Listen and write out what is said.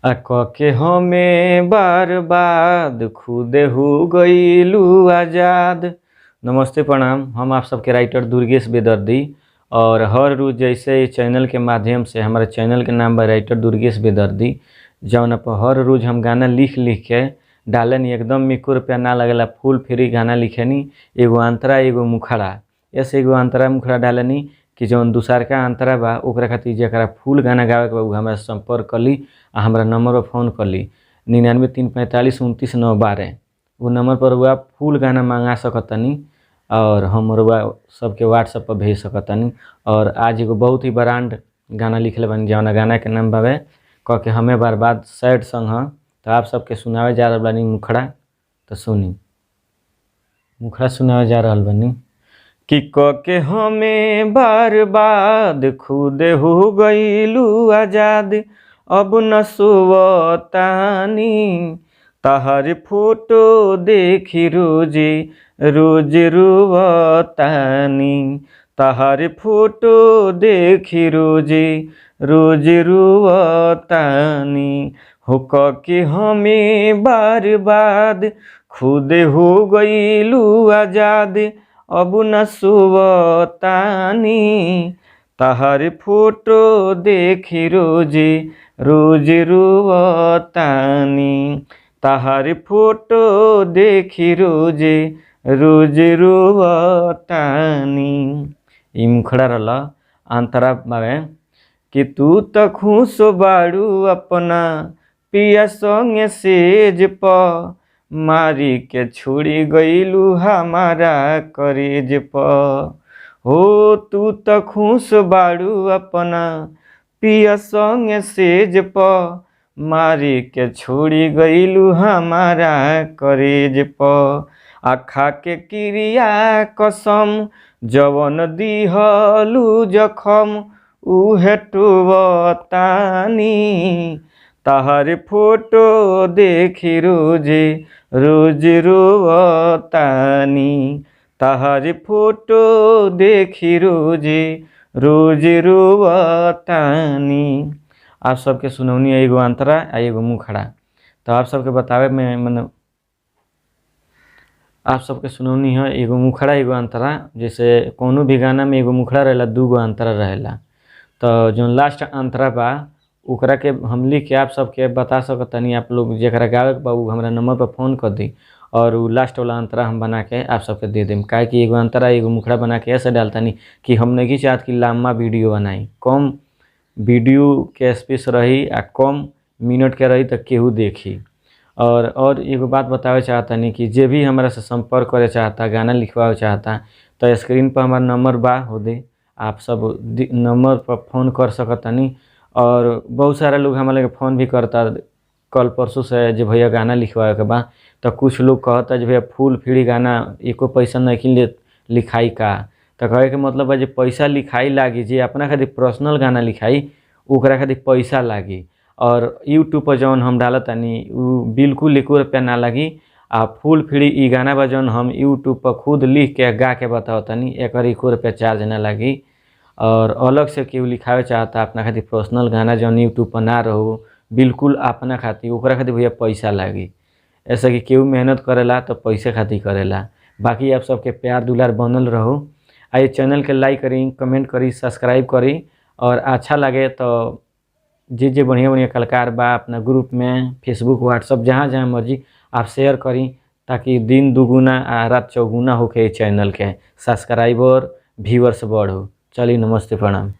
कके हमें बर्बाद खुदे हो गईलू आज़ाद। नमस्ते प्रणाम। हम आप सबके राइटर दुर्गेश बेदर्दी और हर रोज़ जैसे चैनल के माध्यम से हमारे चैनल के नाम बा राइटर दुर्गेश बेदर्दी, जौन पर हर रोज़ हम गाना लिख के डालनी। एकदम एको रुपया ना लगेला, फुल फ्री गाना लिखेनी। एगो अंतरा एगो मुखड़ा, ऐसे एगो अंतरा मुखड़ा डालनी कि जौन दूसरका अंतरा बा ओकरा खातिर जरा फुल गाना गावे के बा उ हमरा संपर्क कली आ हमारा नंबर पर फ़ोन कली 99 345 29 9 12। वो नंबर पर हुआ फुल गाना मंगा सकतनी और हम रुआ सबके व्हाट्सएप पर भेज सकतनी। और आज एगो बहुत ही ब्रांड गाना लिखले बानी, जौन गाना के नाम बावे कके हमें बर्बाद, सैड सॉन्ग ह। तो आप सबके सुनावे जा रहल बानी मुखड़ा, तो सुनी। मुखड़ा सुनावे जा रहल बानी कि कके हमें बर्बाद खुद हो गईलू आज़ाद, अब न सोवतानी तहर फोटो देखी रोज रोज रुवतानी, तहर फोटो देखी रोज रोज रुवतानी। हो कके हमें बर्बाद खुद हो गईलू आज़ाद, अब न सोवतानी तहर फोटो देखी रोज रोज रुवतानी, तहर फोटो देखी रोज रोज रुवतानी। ई मुखड़ा रहला। अंतरा बावे कि तू त खुश बाड़ू अपना पिया संगे सेज प, मारी के छोड़ी गईलू हमारा करेज प। हो तू त खुश बाड़ू अपना पिया संगे सेज प, मारी के छोड़ी गईलू हमारा करेज प। आखा के क्रिया कसम जवन दिहलू जखम उहे टुवतानी, तहर फोटो देखी रोज रोज रुवतानी, तहर फोटो देखी रोज रोज रुवतानी। आप सबके सुनौनी एगो अंतरा आ एगो मुखड़ा। तो आप सबके बतावे में मतलब आप सबके सुनौनी है एगो मुखड़ा एगो अंतरा। जैसे कोनो भी गाना में एगो मुखड़ा रहेला, दूगो अंतरा रहेला। तो जो लास्ट अंतरा बा ओकरा के हम लिख के आप सबके बता सकतनी। आप लोग जरा गावे के बा उ हमरा नंबर पर फ़ोन कर दी और उ लास्ट वाला अंतरा हम बना के आप सबके दे देम। काहे कि एगो अंतरा एगो मुखड़ा बना के ऐसे डालतानी कि हम नहीं चाहत कि लंबा वीडियो बनाई, कम वीडियो के स्पेस रही आ कम मिनट के रही तो केहू देखी। और एगो बात बतावे चाहतानी कि जे भी हमरा से संपर्क करे चाहता, गाना लिखवावे चाहता, तो स्क्रीन पर हमारा नंबर बा होदे, आप सब नंबर पर फ़ोन कर सकतनी। और बहुत सारा लोग हमारे फ़ोन भी करता कल परसों से जे भैया गाना लिखवावे के बा। तो कुछ लोग कहता जे भैया फुल फ्री गाना एको पैसा नहीं ले लिखाई का। तो कहे के मतलब बा जे पैसा लिखाई लागी, जे अपना खातिर पर्सनल गाना लिखाई ओकरा खातिर पैसा लागी। और यूट्यूब पर जौन हम डालतानी उ बिल्कुल एको रुपया ना लागी आ फुल फ्री ई गाना बा जौन हम यूट्यूब पर खुद लिख के गा के बतावतानी, एकर एको रुपया चार्ज ना लागी। और अलग से केहू लिखावे चाहता अपना खातिर पर्सनल गाना जौन यूट्यूब पर ना रहो बिल्कुल अपना खातिर, ओकरा खातिर भैया पैसा लागी। ऐसा कि केहू मेहनत करेला तो पैसे खातिर करेला। बाकी आप सबके प्यार दुलार बनल रहो। आ ये चैनल के लाइक करी, कमेंट करी, सब्सक्राइब करी। और अच्छा लगे तो जे बढ़िया बढ़िया कलाकार बा अपना ग्रुप में फेसबुक व्हाट्सअप जहाँ जहाँ मर्जी आप शेयर करी, ताकि दिन दुगुना आ रात चौगुना होके चैनल के सब्सक्राइबर व्यूअर्स बढ़ो। चलिए नमस्ते प्रणाम।